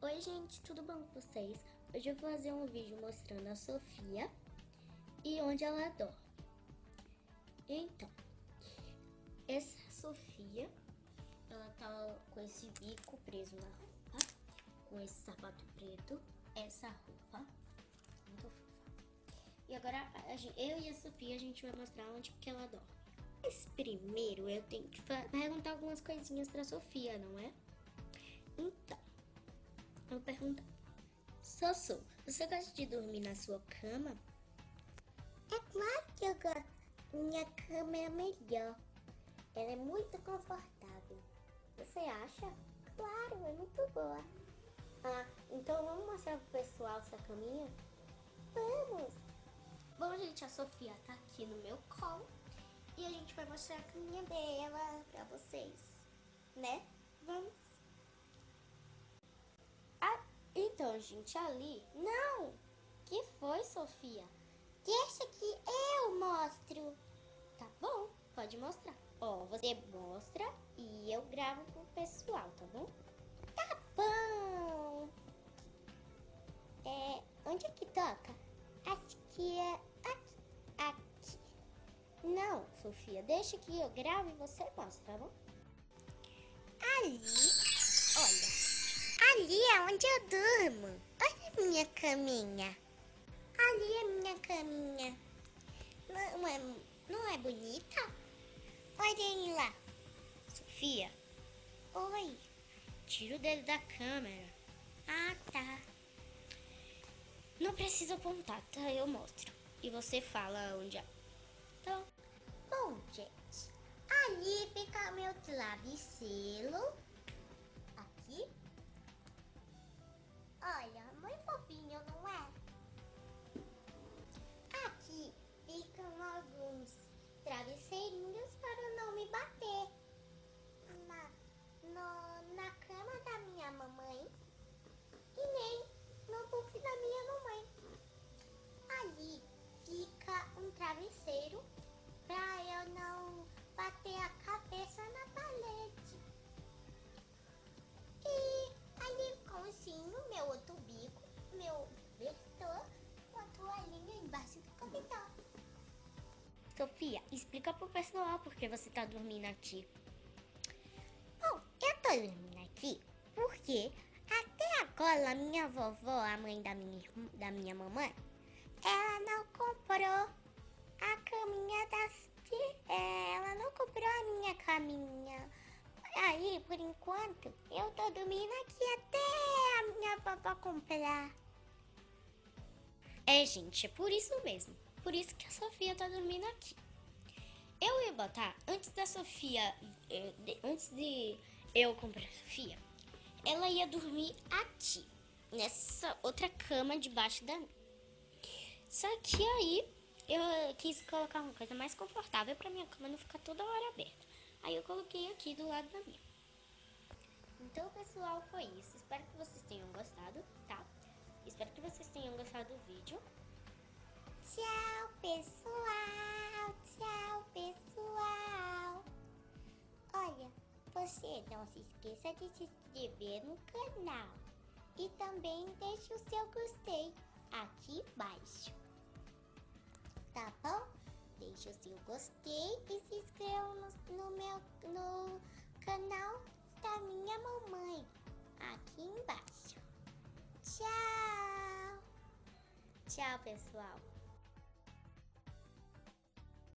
Oi gente, tudo bom com vocês? Hoje eu vou fazer um vídeo mostrando a Sofia e onde ela dorme. Então, essa Sofia, ela tá com esse bico preso na roupa, com esse sapato preto, essa roupa, muito fofa. E agora eu e a Sofia a gente vai mostrar onde que ela dorme. Mas primeiro eu tenho que perguntar algumas coisinhas pra Sofia, não é? Então, eu vou perguntar. Sossô, você gosta de dormir na sua cama? É claro que eu gosto. Minha cama é a melhor. Ela é muito confortável. Você acha? Claro, é muito boa. Ah, então vamos mostrar pro pessoal essa caminha? Vamos! Bom, gente, a Sofia tá aqui no meu colo e a gente vai mostrar a caminha dela pra vocês, né? Vamos! Ah, então, gente, ali... Não! Que foi, Sofia? Deixa que eu mostro. Tá bom, pode mostrar. Ó, você mostra e eu gravo pro pessoal, tá bom? Tá bom. Onde é que toca? Acho que é aqui. Aqui. Não, Sofia, deixa que eu gravo e você mostra, tá bom? Ali, olha. Ali é onde eu durmo. Olha a minha caminha. Ali é minha caminha. Não é bonita? Olhem lá. Sofia, Oi. tira o dedo da câmera. Ah, tá. Não precisa apontar, tá? Eu mostro. E você fala onde é. Então, Bom, gente. Ali fica meu travesseiro. Aqui. Olha, muito fofinho, não é? Aqui ficam alguns travesseirinhos para não me bater. Na cama da minha mamãe e nem no puff da minha mamãe. Ali fica um travesseiro para eu não bater a cabeça na parede. E ali com o cinho, meu outro bico, meu cobertor, uma toalhinha embaixo do cobertor. Sofia, explica pro pessoal por que você tá dormindo aqui. Bom, eu tô dormindo aqui porque até agora a minha vovó, a mãe da minha mamãe, ela não comprou a caminha ela não comprou a minha caminha. Aí, por enquanto, eu tô dormindo aqui até a minha vovó comprar. É, gente, é por isso mesmo. Por isso que a Sofia tá dormindo aqui. Eu ia botar, antes da Sofia, antes de eu comprar a Sofia, ela ia dormir aqui, nessa outra cama debaixo da minha. Só que aí eu quis colocar uma coisa mais confortável pra minha cama não ficar toda hora aberta. Aí eu coloquei aqui do lado da minha. Então, pessoal, foi isso. Espero que vocês tenham gostado, tá? Espero que vocês tenham gostado do vídeo. Tchau, pessoal. Tchau, pessoal. Olha, você não se esqueça de se inscrever no canal. E também deixe o seu gostei aqui embaixo. Tá bom? Deixe o seu gostei e se inscreva no canal da minha mamãe aqui embaixo. Tchau! Tchau, pessoal.